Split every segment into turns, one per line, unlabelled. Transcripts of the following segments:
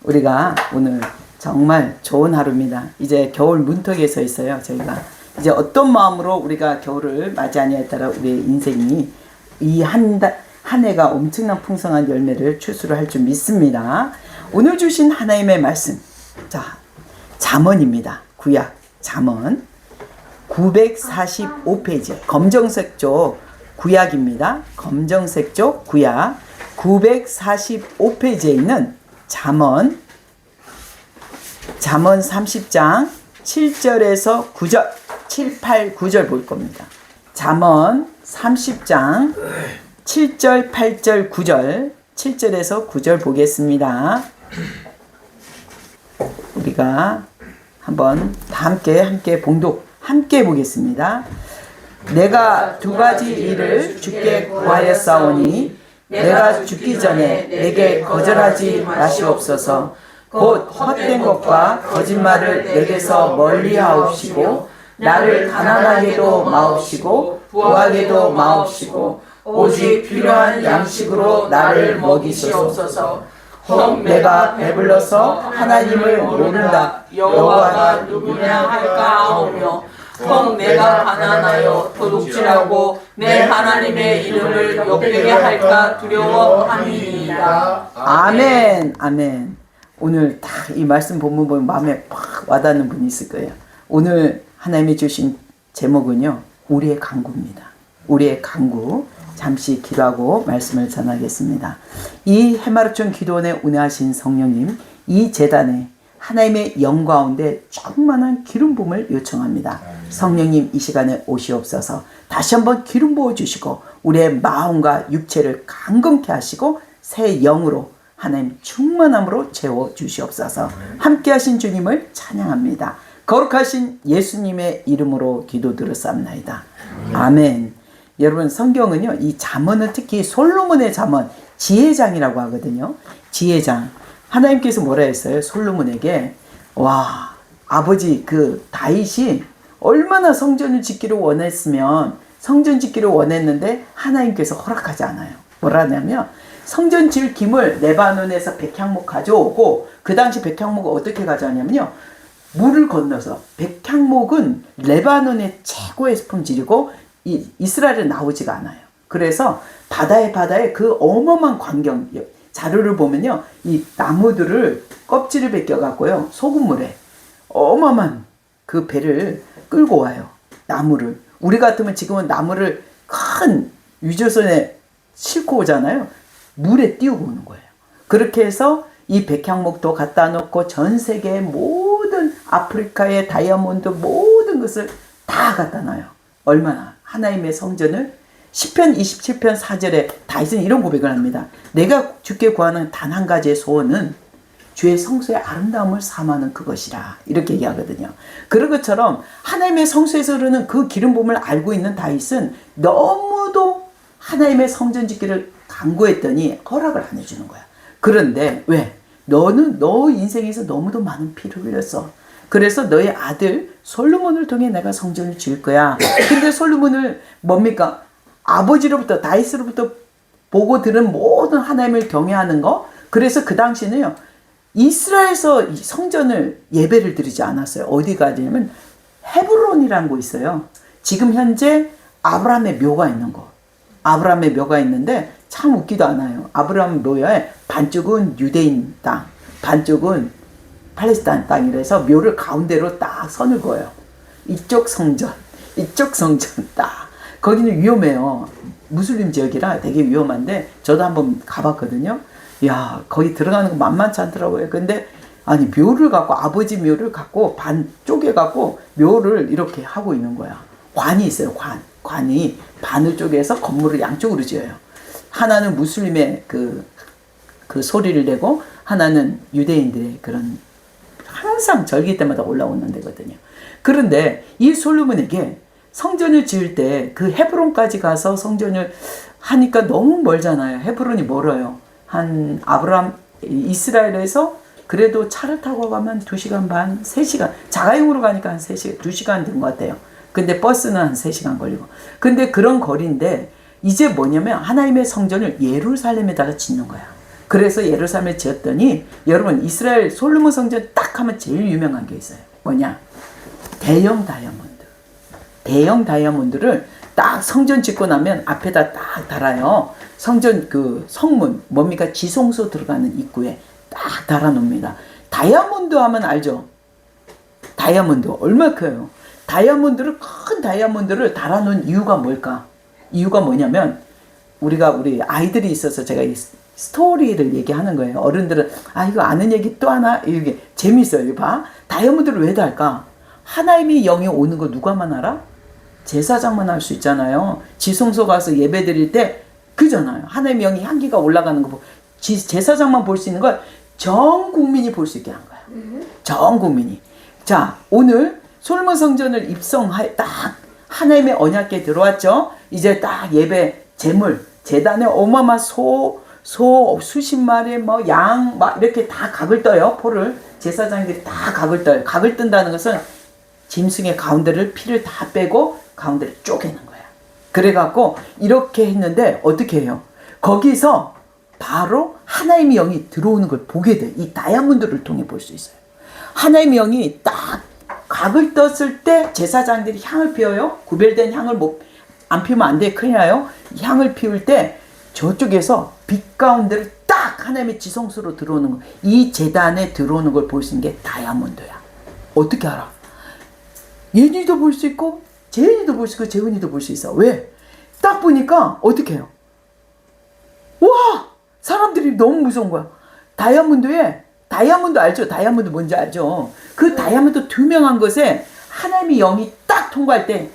우리가 오늘 정말 좋은 하루입니다. 이제 겨울 문턱에 서 있어요. 저희가 이제 어떤 마음으로 우리가 겨울을 맞이하냐에 따라 우리의 인생이 이 한 해가 엄청난 풍성한 열매를 출수를 할 줄 믿습니다. 오늘 주신 하나님의 말씀, 자, 잠언입니다. 구약 잠언 945페이지 검정색 쪽 구약입니다. 검정색 쪽 구약 945페이지에 있는 잠언 30장 7절에서 9절 7, 8, 9절 볼 겁니다. 잠언 30장 7절, 8절, 9절 7절에서 9절 보겠습니다. 우리가 한번 다 함께 봉독 함께 보겠습니다. 내가 두 가지 일을 주께 구하였사오니 내가 죽기 전에 내게 거절하지 마시옵소서. 곧 헛된 것과 거짓말을 내게서 멀리하옵시고 나를 가난하게도 마옵시고 부하게도 마옵시고 오직 필요한 양식으로 나를 먹이시옵소서. 혹 내가 배불러서 하나님을 모른다 여호와가 누구냐 할까 하오며 혹 내가 가난하여 도둑질하고 내 하나님의 이름을 욕되게 할까 두려워함이니이다. 아멘. 아멘. 오늘 딱 이 말씀 본문 보면 마음에 팍 와닿는 분이 있을 거예요. 오늘 하나님이 주신 제목은요, 우리의 간구입니다. 우리의 간구. 잠시 기도하고 말씀을 전하겠습니다. 이 해마루촌 기도원에 운행하신 성령님, 이 제단에 하나님의 영 가운데 충만한 기름 부음을 요청합니다. 성령님 이 시간에 오시옵소서. 다시 한번 기름 부어 주시고 우리의 마음과 육체를 강건케 하시고 새 영으로 하나님 충만함으로 채워 주시옵소서. 함께 하신 주님을 찬양합니다. 거룩하신 예수님의 이름으로 기도드렸사옵나이다. 아멘. 여러분, 성경은요, 이 잠언은 특히 솔로몬의 잠언, 지혜장이라고 하거든요. 지혜장. 하나님께서 뭐라 했어요? 솔로몬에게, 와, 아버지 그 다윗이 얼마나 성전을 짓기를 원했으면 성전 짓기를 원했는데 하나님께서 허락하지 않아요. 뭐라 하냐면 성전 지을 김을 레바논에서 백향목 가져오고, 그 당시 백향목을 어떻게 가져왔냐면요, 물을 건너서, 백향목은 레바논의 최고의 품질이고 이스라엘에 나오지가 않아요. 그래서 바다에 그 어마어마한 광경, 자료를 보면요, 이 나무들을 껍질을 벗겨갖고요, 소금물에 어마어마한 그 배를 끌고 와요. 나무를. 우리 같으면 지금은 나무를 큰 유조선에 싣고 오잖아요. 물에 띄우고 오는 거예요. 그렇게 해서 이 백향목도 갖다 놓고 전 세계의 모든 아프리카의 다이아몬드 모든 것을 다 갖다 놔요. 얼마나 하나님의 성전을. 시편 27편 4절에 다윗은 이런 고백을 합니다. 내가 주께 구하는 단 한 가지의 소원은 주의 성소의 아름다움을 삼하는 그것이라. 이렇게 얘기하거든요. 그런 것처럼 하나님의 성소에서 흐르는 그 기름 부음을 알고 있는 다윗은 너무도 하나님의 성전 짓기를 간구했더니 허락을 안 해주는 거야. 그런데 왜? 너는 너 인생에서 너무도 많은 피를 흘렸어. 그래서 너의 아들 솔로몬을 통해 내가 성전을 지을 거야. 근데 솔로몬을 뭡니까? 아버지로부터, 다윗으로부터 보고 들은 모든 하나님을 경외하는 거. 그래서 그 당시는요, 이스라엘에서 성전을 예배를 드리지 않았어요. 어디 가냐면 헤브론이라는 곳 있어요. 지금 현재 아브라함의 묘가 있는 곳. 아브라함의 묘가 있는데 참 웃기도 않아요. 아브라함 묘에 반쪽은 유대인 땅, 반쪽은 팔레스타인 땅이라서 묘를 가운데로 딱 선을 그어요. 이쪽 성전, 이쪽 성전 딱. 거기는 위험해요. 무슬림 지역이라 되게 위험한데 저도 한번 가봤거든요. 야, 거기 들어가는 거 만만치 않더라고요. 근데 아니, 묘를 갖고, 아버지 묘를 갖고 반 쪼개갖고 묘를 이렇게 하고 있는 거야. 관이 있어요. 관이 반을 쪼개서 건물을 양쪽으로 지어요. 하나는 무슬림의 그 소리를 내고, 하나는 유대인들의 그런 항상 절기 때마다 올라오는 데거든요. 그런데 이 솔로몬에게 성전을 지을 때 그 헤브론까지 가서 성전을 하니까 너무 멀잖아요. 헤브론이 멀어요. 한 아브라함 이스라엘에서 그래도 차를 타고 가면 2시간 반, 3시간. 자가용으로 가니까 한 3시간, 2시간 된 것 같아요. 근데 버스는 한 3시간 걸리고. 근데 그런 거리인데 이제 뭐냐면 하나님의 성전을 예루살렘에다가 짓는 거야. 그래서 예루살렘을 지었더니 여러분 이스라엘 솔로몬 성전 딱 하면 제일 유명한 게 있어요. 뭐냐? 대형 다이아몬드. 대형 다이아몬드를 딱 성전 짓고 나면 앞에다 딱 달아요. 성전 그 성문 뭡니까? 지성소 들어가는 입구에 딱 달아놓습니다. 다이아몬드 하면 알죠? 다이아몬드 얼마나 커요? 다이아몬드를 큰 다이아몬드를 달아놓은 이유가 뭘까? 이유가 뭐냐면 우리 아이들이 있어서 제가 이 스토리를 얘기하는 거예요. 어른들은 이거 아는 얘기 또 하나 이게 재밌어요. 이거 봐. 다이아몬드를 왜 달까? 하나님의 영이 오는 거 누가만 알아? 제사장만 알 수 있잖아요. 지성소 가서 예배 드릴 때 그잖아요. 하나님의 영이 향기가 올라가는 거 제사장만 볼 수 있는 걸 전 국민이 볼 수 있게 한 거야. 전 국민이. 자, 오늘 솔로몬 성전을 입성할 딱 하나님의 언약궤 들어왔죠. 이제 딱 예배 제물 제단에 어마어마한 소 수십 마리 뭐 양 막 이렇게 다 각을 떠요. 포를 제사장들이 다 각을 떠요. 각을 뜬다는 것은 짐승의 가운데를 피를 다 빼고 가운데를 쪼개는 거야. 그래갖고 이렇게 했는데 어떻게 해요? 거기서 바로 하나님의 영이 들어오는 걸 보게 돼. 이 다이아몬드를 통해 볼 수 있어요. 하나님의 영이 딱 각을 떴을 때 제사장들이 향을 피워요. 구별된 향을 안 피우면 안 돼. 큰일 나요. 향을 피울 때 저쪽에서 빛 가운데를 딱 하나님의 지성소로 들어오는 거. 이 제단에 들어오는 걸 볼 수 있는 게 다이아몬드야. 어떻게 알아? 예니도 볼 수 있고 재은이도 볼 수 있고 재은이도 볼 수 있어. 왜? 딱 보니까 어떻게 해요? 와! 사람들이 너무 무서운 거야. 다이아몬드 알죠? 다이아몬드 뭔지 알죠? 그 다이아몬드 투명한 것에 하나님의 영이 딱 통과할 때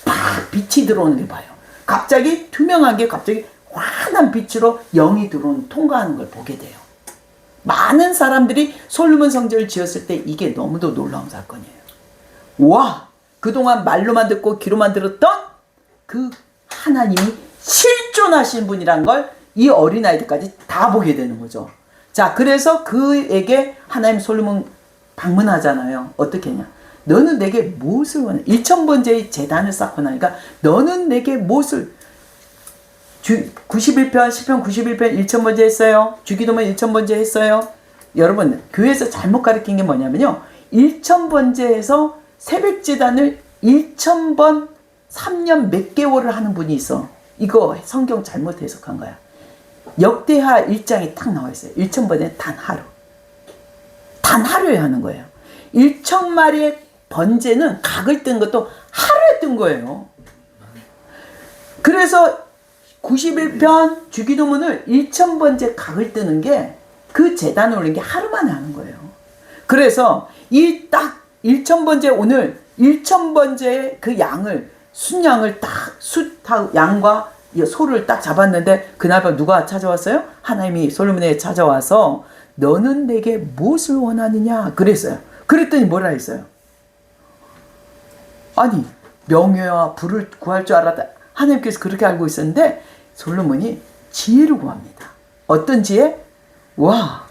팍 빛이 들어오는 게 봐요. 갑자기 투명한 게 갑자기 환한 빛으로 영이 통과하는 걸 보게 돼요. 많은 사람들이 솔로몬 성전을 지었을 때 이게 너무도 놀라운 사건이에요. 와! 그동안 말로만 듣고 귀로만 들었던 그 하나님이 실존하신 분이란 걸 이 어린아이들까지 다 보게 되는 거죠. 자, 그래서 그에게 하나님 솔로몬 방문하잖아요. 어떻게 했냐? 너는 내게 무엇을 원해? 1000번째의 제단을 쌓고 나니까 너는 내게 무엇을 91편, 시편 91편 1000번째 했어요. 주기도문 1000번째 했어요. 여러분, 교회에서 잘못 가르친 게 뭐냐면요. 1000번째에서 새벽제단을 1000번 3년 몇 개월을 하는 분이 있어. 이거 성경 잘못 해석한 거야. 역대하 1장에 딱 나와 있어요. 1000번에 단 하루. 단 하루에 하는 거예요. 1000마리의 번제는 각을 뜬 것도 하루에 뜬 거예요. 그래서 91편 주기도문을 1000번째 각을 뜨는 게 그 제단을 올린 게 하루 만에 하는 거예요. 그래서 이 딱 1000번째 오늘 1000번째의 그 양을 순양을 딱 양과 소를 딱 잡았는데 그날 밤 누가 찾아왔어요? 하나님이 솔로몬에게 찾아와서 너는 내게 무엇을 원하느냐 그랬어요. 그랬더니 뭐라 했어요? 아니 명예와 부를 구할 줄 알았다. 하나님께서 그렇게 알고 있었는데 솔로몬이 지혜를 구합니다. 어떤 지혜? 와,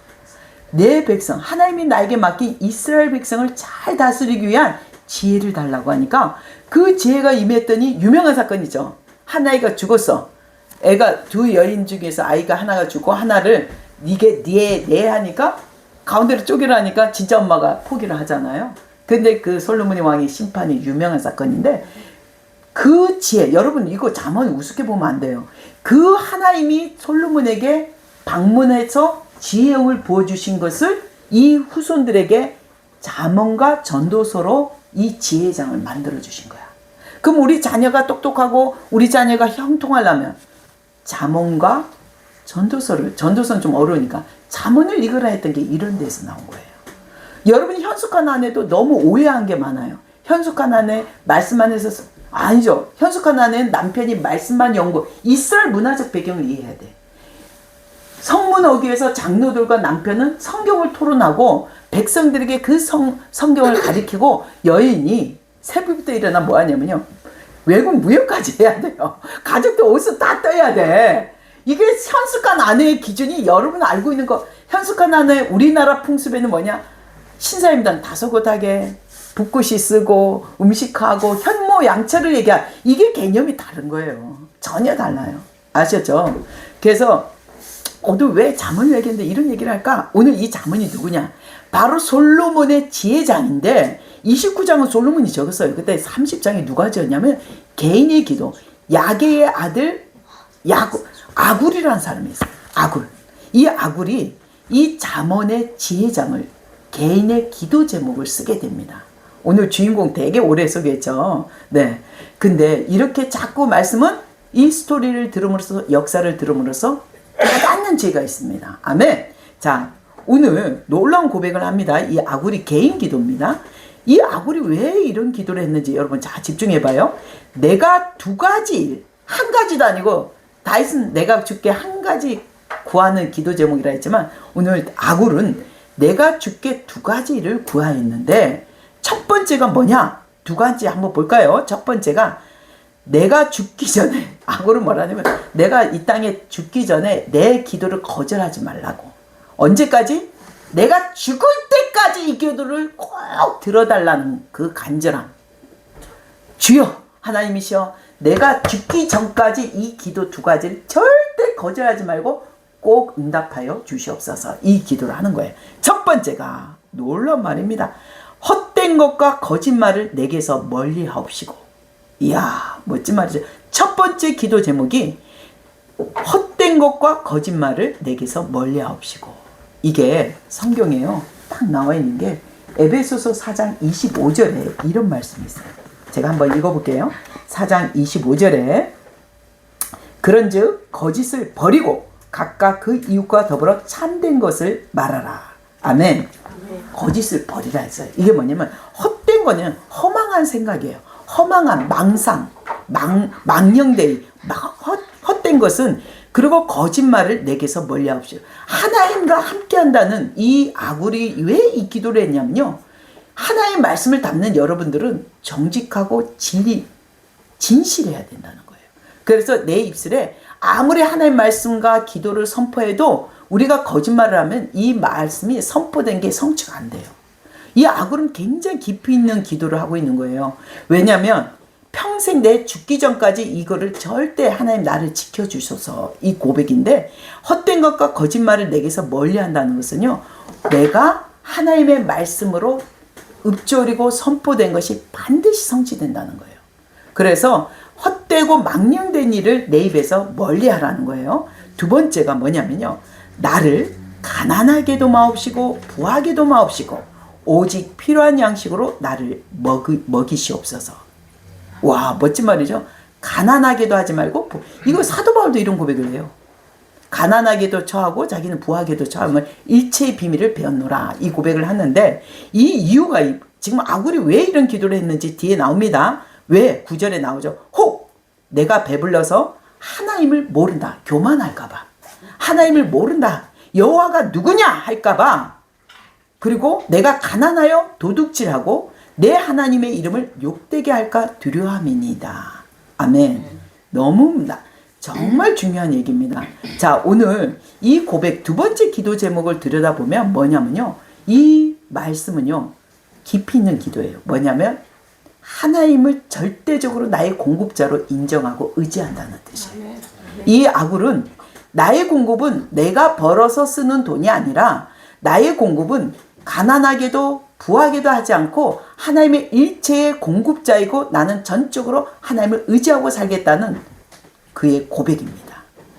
내 백성 하나님이 나에게 맡긴 이스라엘 백성을 잘 다스리기 위한 지혜를 달라고 하니까 그 지혜가 임했더니 유명한 사건이죠. 한 아이가 죽었어. 애가 두 여인 중에서 아이가 하나가 죽고 하나를 이게 네 하니까 가운데로 쪼개라니까 진짜 엄마가 포기를 하잖아요. 근데 그 솔로몬의 왕의 심판이 유명한 사건인데 그 지혜, 여러분 이거 잠언 우습게 보면 안 돼요. 그 하나님이 솔로몬에게 방문해서 지혜를 부어주신 것을 이 후손들에게 잠언과 전도서로 이 지혜장을 만들어주신 거야. 그럼 우리 자녀가 똑똑하고 우리 자녀가 형통하려면 잠언과 전도서는 좀 어려우니까 잠언을 읽으라 했던 게 이런 데서 나온 거예요. 여러분이 현숙한 아내도 너무 오해한 게 많아요. 현숙한 아내 말씀 안에서 아니죠. 현숙한 아내는 남편이 말씀만 연구 이스라엘 문화적 배경을 이해해야 돼. 성문 어귀에서 장로들과 남편은 성경을 토론하고 백성들에게 그 성경을 가리키고 여인이 새벽부터 일어나 뭐 하냐면요. 외국 무역까지 해야 돼요. 가족들 옷을 다 떠야 돼. 이게 현숙한 아내의 기준이 여러분 알고 있는 거. 현숙한 아내 우리나라 풍습에는 뭐냐? 신사임당 다소곳하게 붓굿이 쓰고 음식하고 현모 양처를 얘기한 이게 개념이 다른 거예요. 전혀 달라요. 아셨죠? 그래서 오늘 왜 잠언을 얘기했는데 이런 얘기를 할까? 오늘 이 잠언이 누구냐? 바로 솔로몬의 지혜장인데 29장은 솔로몬이 적었어요. 그때 30장이 누가 지었냐면 개인의 기도, 야게의 아들 아굴이라는 사람이 있어요. 아굴. 이 아굴이 이 잠언의 지혜장을 개인의 기도 제목을 쓰게 됩니다. 오늘 주인공 되게 오래 쓰겠죠. 네. 근데 이렇게 자꾸 말씀은 이 스토리를 들음으로써, 역사를 들음으로써 깨닫는 죄가 있습니다. 아멘. 자, 오늘 놀라운 고백을 합니다. 이 아굴이 개인 기도입니다. 이 아굴이 왜 이런 기도를 했는지 여러분 자 집중해봐요. 내가 두 가지, 한 가지도 아니고 다윗은 내가 주께 한 가지 구하는 기도 제목이라 했지만 오늘 아굴은 내가 주께 두 가지를 구하였는데 첫 번째가 뭐냐? 두 가지 한번 볼까요? 첫 번째가 내가 죽기 전에, 아굴은 뭐라냐면 내가 이 땅에 죽기 전에 내 기도를 거절하지 말라고. 언제까지? 내가 죽을 때까지 이 기도를 꼭 들어달라는 그 간절함. 주여 하나님이시여, 내가 죽기 전까지 이 기도 두 가지를 절대 거절하지 말고 꼭 응답하여 주시옵소서. 이 기도를 하는 거예요. 첫 번째가 놀라운 말입니다. 헛된 것과 거짓말을 내게서 멀리 하옵시고. 이야, 멋진 말이죠. 첫 번째 기도 제목이 헛된 것과 거짓말을 내게서 멀리 하옵시고. 이게 성경에요. 딱 나와 있는 게 에베소서 4장 25절에 이런 말씀이 있어요. 제가 한번 읽어볼게요. 4장 25절에 그런즉 거짓을 버리고 각각 그 이웃과 더불어 참된 것을 말하라. 아멘. 거짓을 버리라 했어요. 이게 뭐냐면 헛된 거는 허망한 생각이에요. 허망한 망상, 망령되이 헛된 것은, 그리고 거짓말을 내게서 멀리하옵시오. 하나님과 함께한다는 이 아굴이 왜 이 기도를 했냐면요, 하나님의 말씀을 담는 여러분들은 정직하고 진실해야 된다는 거예요. 그래서 내 입술에 아무리 하나님의 말씀과 기도를 선포해도 우리가 거짓말을 하면 이 말씀이 선포된 게 성취가 안 돼요. 이 아굴은 굉장히 깊이 있는 기도를 하고 있는 거예요. 왜냐하면 평생 내 죽기 전까지 이거를 절대 하나님 나를 지켜주소서, 이 고백인데, 헛된 것과 거짓말을 내게서 멀리한다는 것은요, 내가 하나님의 말씀으로 읊조리고 선포된 것이 반드시 성취된다는 거예요. 그래서 헛되고 망령된 일을 내 입에서 멀리하라는 거예요. 두 번째가 뭐냐면요, 나를 가난하게도 마옵시고 부하게도 마옵시고 오직 필요한 양식으로 나를 먹이시옵소서. 와, 멋진 말이죠. 가난하게도 하지 말고 이거 사도 바울도 이런 고백을 해요. 가난하게도 처하고 자기는 부하게도 처하면 일체의 비밀을 배웠노라, 이 고백을 하는데, 이 이유가 지금 아굴이 왜 이런 기도를 했는지 뒤에 나옵니다. 왜? 9절에 나오죠. 혹 내가 배불러서 하나님을 모른다, 교만할까봐, 하나님을 모른다, 여호와가 누구냐 할까봐, 그리고 내가 가난하여 도둑질하고 내 하나님의 이름을 욕되게 할까 두려움이니이다. 아멘. 너무 정말 중요한 얘기입니다. 자, 오늘 이 고백 두 번째 기도 제목을 들여다보면 뭐냐면요, 이 말씀은요 깊이 있는 기도예요. 뭐냐면 하나님을 절대적으로 나의 공급자로 인정하고 의지한다는 뜻이에요. 이 아굴은 나의 공급은 내가 벌어서 쓰는 돈이 아니라 나의 공급은 가난하게도 부하게도 하지 않고 하나님의 일체의 공급자이고 나는 전적으로 하나님을 의지하고 살겠다는 그의 고백입니다.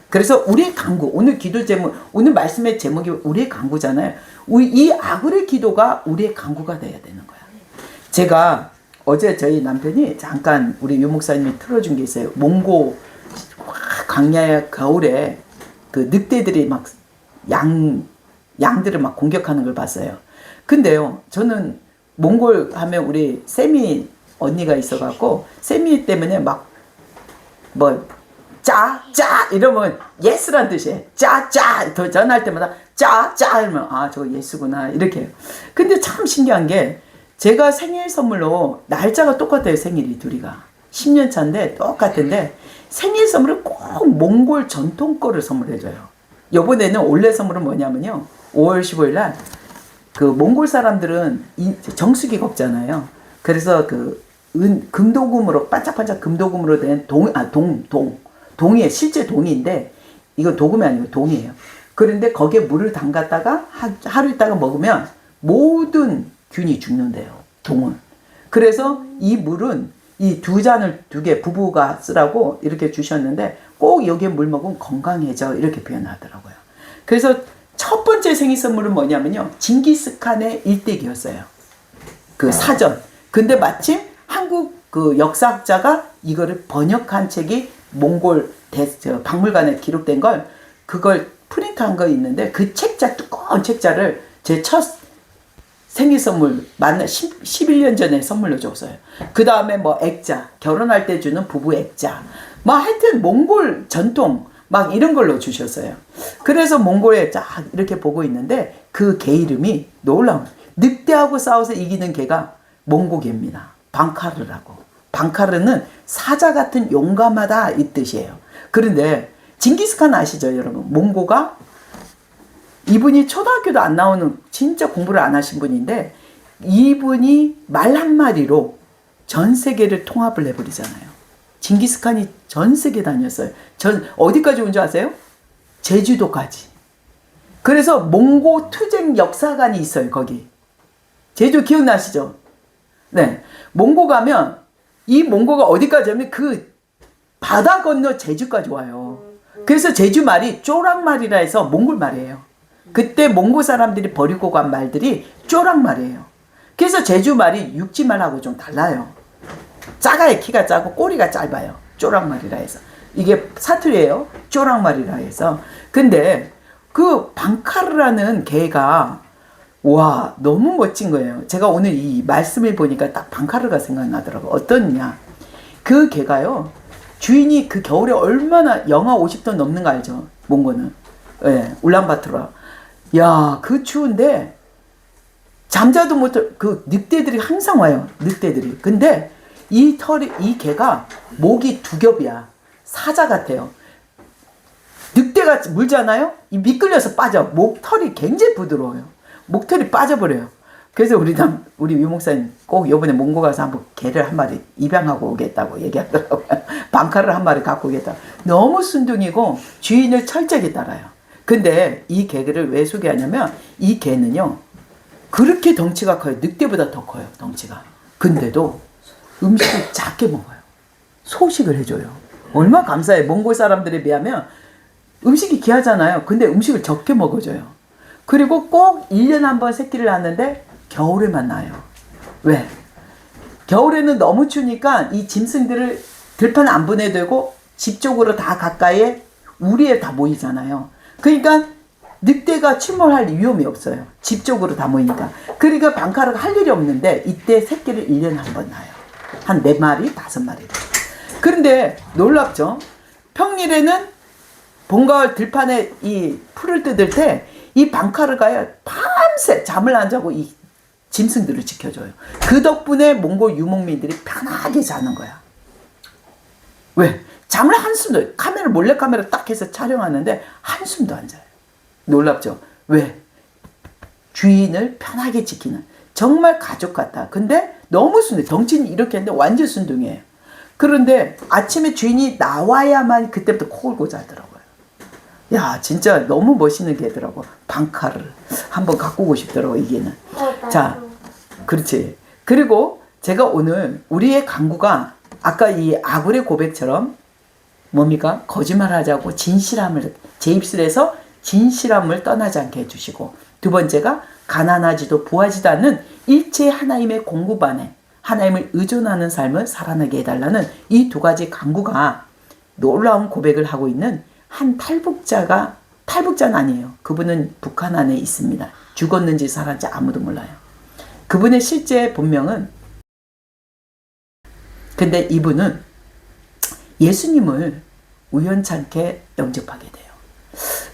그래서 우리의 간구, 오늘 기도 제목, 오늘 말씀의 제목이 우리의 간구잖아요. 이 아굴의 기도가 우리의 간구가 돼야 되는 거야. 제가 어제 저희 남편이 잠깐 우리 유 목사님이 틀어준 게 있어요. 몽고 광야의 겨울에 그 늑대들이 막 양들을 막 공격하는 걸 봤어요. 근데요, 저는 몽골 하면 우리 세미 언니가 있어갖고 세미 때문에 막 짜 이러면 예스란 뜻이에요. 짜 더 전할 때마다 짜 이러면 아, 저거 예스구나 이렇게. 근데 참 신기한 게 제가 생일 선물로 날짜가 똑같아요. 생일이 둘이가 10년 차인데 똑같은데 생일 선물을 꼭 몽골 전통 거를 선물해줘요. 요번에는 올해 선물은 뭐냐면요, 5월 15일 날 그 몽골 사람들은 정수기가 없잖아요. 그래서 그 금도금으로 반짝반짝 금도금으로 된 동이에요. 실제 동인데 이건 도금이 아니고 동이에요. 그런데 거기에 물을 담갔다가 하루 있다가 먹으면 모든 균이 죽는데요. 동은. 그래서 이 물은 이 2잔을 2개 부부가 쓰라고 이렇게 주셨는데 꼭 여기에 물 먹으면 건강해져 이렇게 표현하더라고요. 그래서 첫 번째 생일 선물은 뭐냐면요. 징기스칸의 일대기였어요. 그 사전. 근데 마침 한국 그 역사학자가 이거를 번역한 책이 몽골 박물관에 기록된 걸 그걸 프린트한 거 있는데 그 책자 두꺼운 책자를 제 첫 생일 선물 11년 전에 선물로 줬어요. 그 다음에 뭐 액자 결혼할 때 주는 부부 액자 막 하여튼 몽골 전통 막 이런 걸로 주셨어요. 그래서 몽골에 쫙 이렇게 보고 있는데 그 개 이름이 놀라운 늑대하고 싸워서 이기는 개가 몽고개입니다. 방카르라고. 방카르는 사자 같은 용감하다 이 뜻이에요. 그런데 징기스칸 아시죠 여러분? 몽고가 이분이 초등학교도 안 나오는 진짜 공부를 안 하신 분인데 이분이 말 한마디로 전 세계를 통합을 해버리잖아요. 징기스칸이 전 세계 다녔어요. 어디까지 온 줄 아세요? 제주도까지. 그래서 몽고 투쟁 역사관이 있어요. 거기. 제주 기억나시죠? 네. 몽고 가면 이 몽고가 어디까지 하면 그 바다 건너 제주까지 와요. 그래서 제주 말이 쪼락말이라 해서 몽골 말이에요. 그때 몽고 사람들이 버리고 간 말들이 쪼락말이에요. 그래서 제주 말이 육지말하고 좀 달라요. 작아요. 키가 작고 꼬리가 짧아요. 쪼락말이라 해서. 이게 사투리예요. 쪼락말이라 해서. 근데 그 방카르라는 개가 와 너무 멋진 거예요. 제가 오늘 이 말씀을 보니까 딱 방카르가 생각나더라고요. 어떠냐. 그 개가요. 주인이 그 겨울에 얼마나 영하 50도 넘는 거 알죠? 몽고는. 예, 울란바토르. 야, 그 추운데 잠자도 못할 그 늑대들이 항상 와요. 늑대들이. 근데 이 개가 목이 2겹이야. 사자 같아요. 늑대가 물잖아요? 이 미끌려서 빠져. 목털이 굉장히 부드러워요. 목털이 빠져버려요. 그래서 우리 유목사님 꼭 이번에 몽고 가서 한번 개를 한 마리 입양하고 오겠다고 얘기하더라고요. 방카를 한 마리 갖고 오겠다. 너무 순둥이고 주인을 철저하게 따라요. 근데 이 개를 왜 소개하냐면 이 개는요. 그렇게 덩치가 커요. 늑대보다 더 커요. 덩치가. 근데도 음식을 작게 먹어요. 소식을 해줘요. 얼마나 감사해요. 몽골 사람들에 비하면 음식이 귀하잖아요. 근데 음식을 적게 먹어줘요. 그리고 꼭 1년에 한 번 새끼를 낳는데 겨울에만 낳아요. 왜? 겨울에는 너무 추우니까 이 짐승들을 들판에 안 보내되고 집 쪽으로 다 가까이에 우리에 다 모이잖아요. 그러니까 늑대가 출몰할 위험이 없어요. 집 쪽으로 다 모이니까. 그러니까 방카르가 할 일이 없는데 이때 새끼를 1년에 한 번 낳아요. 한 4마리, 5마리. 그런데 놀랍죠? 평일에는 봄, 가을 들판에 이 풀을 뜯을 때 이 방카르가 밤새 잠을 안 자고 이 짐승들을 지켜줘요. 그 덕분에 몽골 유목민들이 편하게 자는 거야. 왜? 잠을 한숨도, 몰래카메라 딱 해서 촬영하는데 한숨도 안 자요. 놀랍죠? 왜? 주인을 편하게 지키는 정말 가족 같다. 근데 너무 순둥이, 덩치는 이렇게 했는데 완전 순둥이에요. 그런데 아침에 주인이 나와야만 그때부터 코 골고 자더라고요. 야, 진짜 너무 멋있는 개더라고. 방카르 한번 갖고 오고 싶더라고, 이게는. 자, 그렇지. 그리고 제가 오늘 우리의 강구가 아까 이 아굴의 고백처럼 뭡니까? 거짓말하자고 진실함을 제 입술에서 진실함을 떠나지 않게 해주시고, 두 번째가 가난하지도 부하지도 않는 일체 하나님의 공급안에 하나님을 의존하는 삶을 살아나게 해달라는 이 2가지 강구가 놀라운 고백을 하고 있는 한 탈북자는 아니에요. 그분은 북한 안에 있습니다. 죽었는지 살았는지 아무도 몰라요. 그분의 실제 본명은, 근데 이분은 예수님을 우연찮게 영접하게 돼요.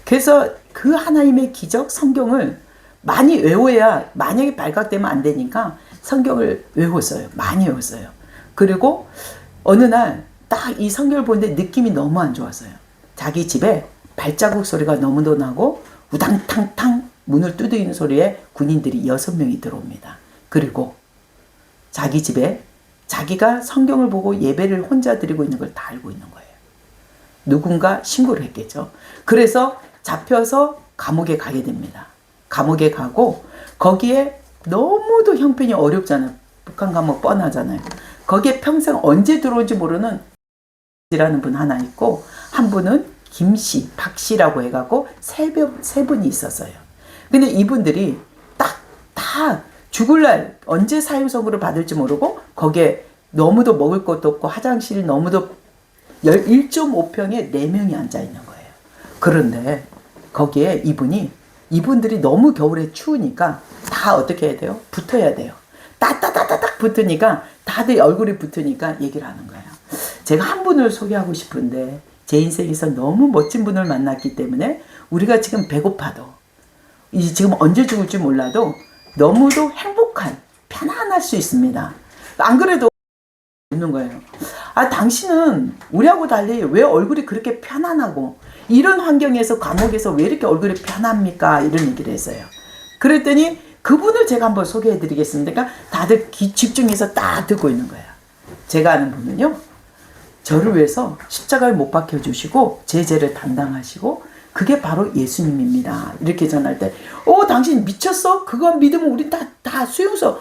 그래서 그 하나님의 기적 성경을 많이 외워야, 만약에 발각되면 안 되니까 성경을 외웠어요. 많이 외웠어요. 그리고 어느 날 딱 이 성경을 보는데 느낌이 너무 안 좋았어요. 자기 집에 발자국 소리가 너무도 나고 우당탕탕 문을 두드리는 소리에 군인들이 6명이 들어옵니다. 그리고 자기 집에 자기가 성경을 보고 예배를 혼자 드리고 있는 걸 다 알고 있는 거예요. 누군가 신고를 했겠죠. 그래서 잡혀서 감옥에 가게 됩니다. 감옥에 가고 거기에 너무도 형편이 어렵잖아요. 북한 감옥 뻔하잖아요. 거기에 평생 언제 들어올지 모르는 이라는 분 하나 있고, 한 분은 김씨, 박씨라고 해갖고 세 분이 있었어요. 근데 이분들이 다 죽을 날 언제 사형 선고를 받을지 모르고 거기에 너무도 먹을 것도 없고 화장실이 너무도 1.5평에 4명이 앉아 있는 거예요. 그런데 거기에 이분들이 너무 겨울에 추우니까 다 어떻게 해야 돼요? 붙어야 돼요. 따따따따딱 붙으니까 다들 얼굴이 붙으니까 얘기를 하는 거예요. 제가 한 분을 소개하고 싶은데 제 인생에서 너무 멋진 분을 만났기 때문에 우리가 지금 배고파도 지금 언제 죽을지 몰라도 너무도 행복한, 편안할 수 있습니다. 안 그래도 있는 거예요. 당신은 우리하고 달리 왜 얼굴이 그렇게 편안하고 이런 환경에서 감옥에서 왜 이렇게 얼굴이 편합니까? 이런 얘기를 했어요. 그랬더니 그분을 제가 한번 소개해 드리겠습니다. 그러니까 다들 집중해서 딱 듣고 있는 거예요. 제가 아는 분은요, 저를 위해서 십자가를 못 박혀주시고 제 죄를 담당하시고 그게 바로 예수님입니다. 이렇게 전할 때, 당신 미쳤어? 그거 믿으면 우리 다 수용소,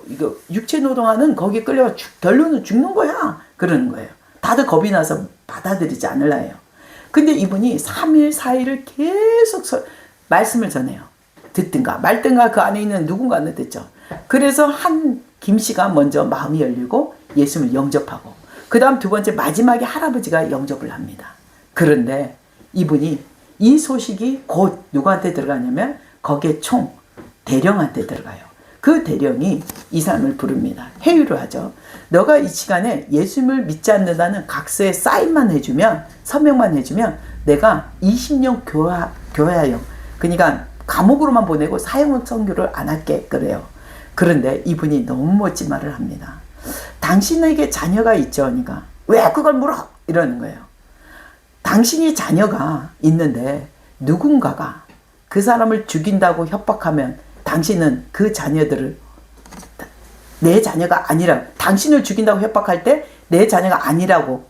이거 육체 노동하는 거기에 끌려가 결론은 죽는 거야. 그러는 거예요. 다들 겁이 나서 받아들이지 않으려 해요. 근데 이분이 3일, 4일을 계속 말씀을 전해요. 듣든가 말든가 그 안에 있는 누군가는 듣죠. 그래서 한 김씨가 먼저 마음이 열리고 예수님을 영접하고, 그 다음 두 번째 마지막에 할아버지가 영접을 합니다. 그런데 이분이 이 소식이 곧 누구한테 들어가냐면 거기에 대령한테 들어가요. 그 대령이 이 사람을 부릅니다. 회유를 하죠. 너가 이 시간에 예수님을 믿지 않는다는 각서에 사인만 해주면, 서명만 해주면 내가 20년 교화형, 그러니까 감옥으로만 보내고 사형 선고를 안 할게, 그래요. 그런데 이분이 너무 멋진 말을 합니다. 당신에게 자녀가 있죠? 그러니까 왜 그걸 물어? 이러는 거예요. 당신이 자녀가 있는데 누군가가 그 사람을 죽인다고 협박하면 당신은 그 자녀들을 내 자녀가 아니라, 당신을 죽인다고 협박할 때 내 자녀가 아니라고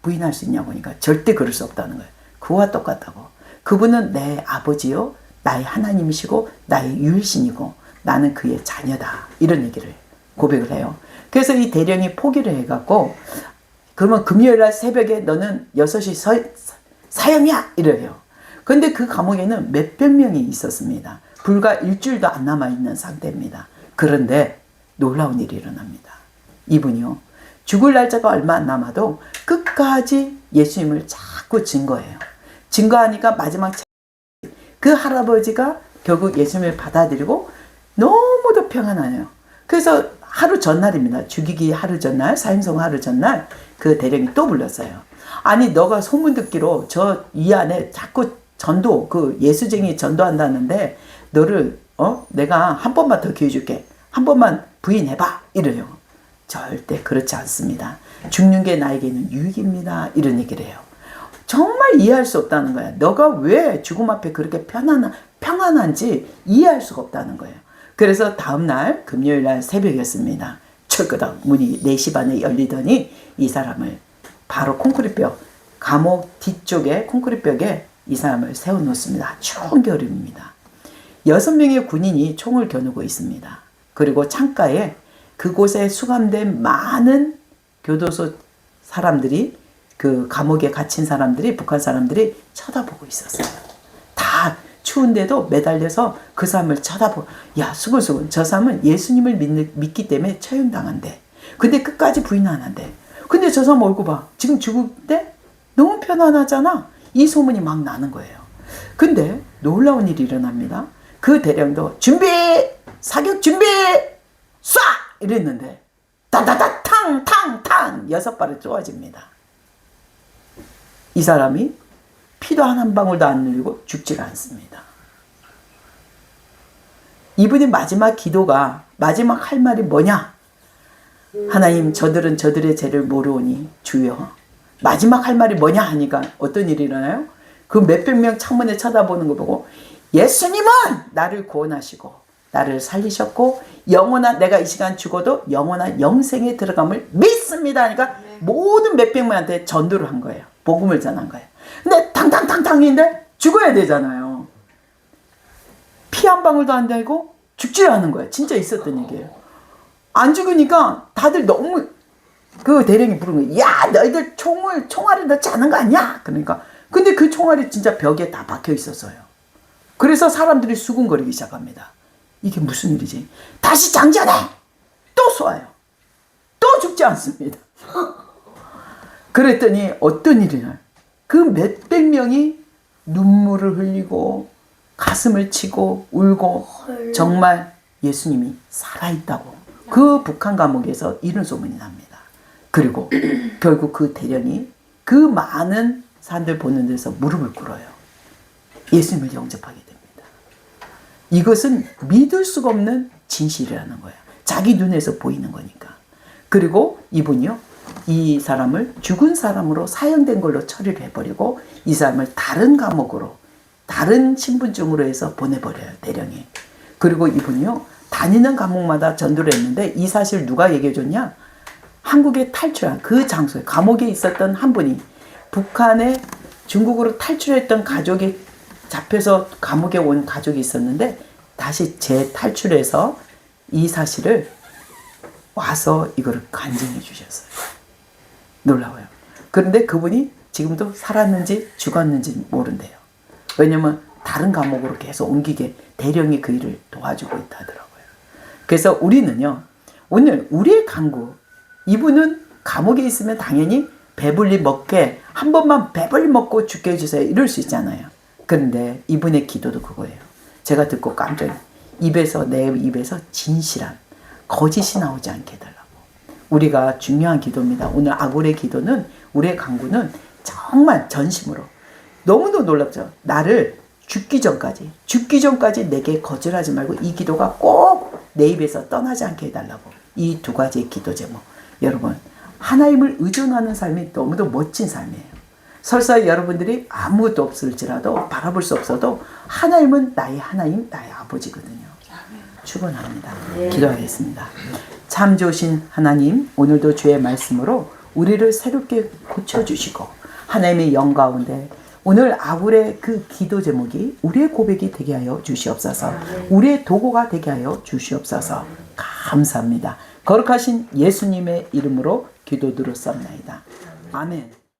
부인할 수 있냐고. 그러니까 절대 그럴 수 없다는 거예요. 그와 똑같다고. 그분은 내 아버지요, 나의 하나님이시고 나의 유일신이고 나는 그의 자녀다. 이런 얘기를 고백을 해요. 그래서 이 대령이 포기를 해갖고, 그러면 금요일날 새벽에 너는 6시 사형이야! 이래요. 근데 그 감옥에는 몇백 명이 있었습니다. 불과 일주일도 안 남아있는 상태입니다. 그런데 놀라운 일이 일어납니다. 이분이요, 죽을 날짜가 얼마 안 남아도 끝까지 예수님을 자꾸 증거해요. 증거하니까 마지막 그 할아버지가 결국 예수님을 받아들이고 너무도 평안해요. 그래서 하루 전날입니다. 죽이기 하루 전날, 사형선고 하루 전날 그 대령이 또 불렀어요. 아니 너가 소문 듣기로 저 이 안에 자꾸 전도, 그 예수쟁이 전도한다는데 너를 내가 한 번만 더 기회 줄게. 한 번만 부인해봐. 이래요. 절대 그렇지 않습니다. 죽는 게 나에게는 유익입니다. 이런 얘기를 해요. 정말 이해할 수 없다는 거야. 너가 왜 죽음 앞에 그렇게 평안한지 이해할 수가 없다는 거예요. 그래서 다음날 금요일날 새벽이었습니다. 철끄덕 문이 4시 반에 열리더니 이 사람을 바로 콘크리트벽, 감옥 뒤쪽에 콘크리트벽에 이 사람을 세워놓습니다. 추운 겨울입니다. 6명의 군인이 총을 겨누고 있습니다. 그리고 창가에 그곳에 수감된 많은 교도소 사람들이, 그 감옥에 갇힌 사람들이, 북한 사람들이 쳐다보고 있었어요. 다 추운데도 매달려서 그 사람을 쳐다보고, 야 수근수근 저 사람은 예수님을 믿기 때문에 처형당한대. 근데 끝까지 부인 안 한대. 근데 저 사람 얼굴 봐. 지금 죽을 때 너무 편안하잖아. 이 소문이 막 나는 거예요. 근데 놀라운 일이 일어납니다. 그 대령도 준비! 사격 준비! 쏴! 이랬는데 따다다 탕탕탕 6발을 쏘아집니다. 이 사람이 피도 한 방울도 안 흘리고 죽지를 않습니다. 이분의 마지막 기도가, 마지막 할 말이 뭐냐? 하나님, 저들은 저들의 죄를 모르오니 주여. 마지막 할 말이 뭐냐 하니까 어떤 일이 일어나요? 그 몇백 명 창문에 쳐다보는 거 보고, 예수님은 나를 구원하시고 나를 살리셨고 영원한, 내가 이 시간 죽어도 영원한 영생에 들어감을 믿습니다. 그러니까 모든 몇백 명한테 전도를 한 거예요. 복음을 전한 거예요. 근데 탕탕탕탕인데 죽어야 되잖아요. 한 방울도 안 달고 죽지 않은 거야. 진짜 있었던 얘기예요. 안 죽으니까 다들 너무 그 대령이 부른 거예요. 야, 너희들 총알을 넣지 않은 거 아니야? 그러니까 근데 그 총알이 진짜 벽에 다 박혀 있었어요. 그래서 사람들이 수군거리기 시작합니다. 이게 무슨 일이지? 다시 장전해! 또 쏘아요. 또 죽지 않습니다. 그랬더니 어떤 일이냐? 그 몇백 명이 눈물을 흘리고 가슴을 치고 울고 정말 예수님이 살아있다고 그 북한 감옥에서 이런 소문이 납니다. 그리고 결국 그 대령이 그 많은 사람들 보는 데서 무릎을 꿇어요. 예수님을 영접하게 됩니다. 이것은 믿을 수가 없는 진실이라는 거예요. 자기 눈에서 보이는 거니까. 그리고 이분이요, 이 사람을 죽은 사람으로 사형된 걸로 처리를 해버리고 이 사람을 다른 감옥으로 다른 신분증으로 해서 보내버려요, 대령이. 그리고 이분이요, 다니는 감옥마다 전도를 했는데 이 사실 누가 얘기해줬냐? 한국에 탈출한 그 장소에 감옥에 있었던 한 분이 북한에 중국으로 탈출했던 가족이 잡혀서 감옥에 온 가족이 있었는데 다시 재탈출해서 이 사실을 와서 이거를 간증해 주셨어요. 놀라워요. 그런데 그분이 지금도 살았는지 죽었는지 모른대요. 왜냐면 다른 감옥으로 계속 옮기게 대령이 그 일을 도와주고 있다더라고요. 그래서 우리는요, 오늘 우리의 간구, 이분은 감옥에 있으면 당연히 배불리 먹게 한 번만 배불리 먹고 죽게 해주세요 이럴 수 있잖아요. 그런데 이분의 기도도 그거예요. 제가 듣고 깜짝 내 입에서 진실한 거짓이 나오지 않게 해달라고. 우리가 중요한 기도입니다. 오늘 아굴의 기도는, 우리의 간구는 정말 전심으로, 너무도 놀랍죠. 나를 죽기 전까지 내게 거절하지 말고 이 기도가 꼭 내 입에서 떠나지 않게 해달라고. 이 두 가지의 기도 제목, 여러분, 하나님을 의존하는 삶이 너무도 멋진 삶이에요. 설사 여러분들이 아무것도 없을지라도 바라볼 수 없어도 하나님은 나의 하나님, 나의 아버지거든요. 축원합니다. 기도하겠습니다. 참 좋으신 하나님, 오늘도 주의 말씀으로 우리를 새롭게 고쳐주시고 하나님의 영 가운데 오늘 아굴의 그 기도 제목이 우리의 고백이 되게 하여 주시옵소서. 우리의 도구가 되게 하여 주시옵소서. 감사합니다. 거룩하신 예수님의 이름으로 기도 들었사옵나이다. 아멘.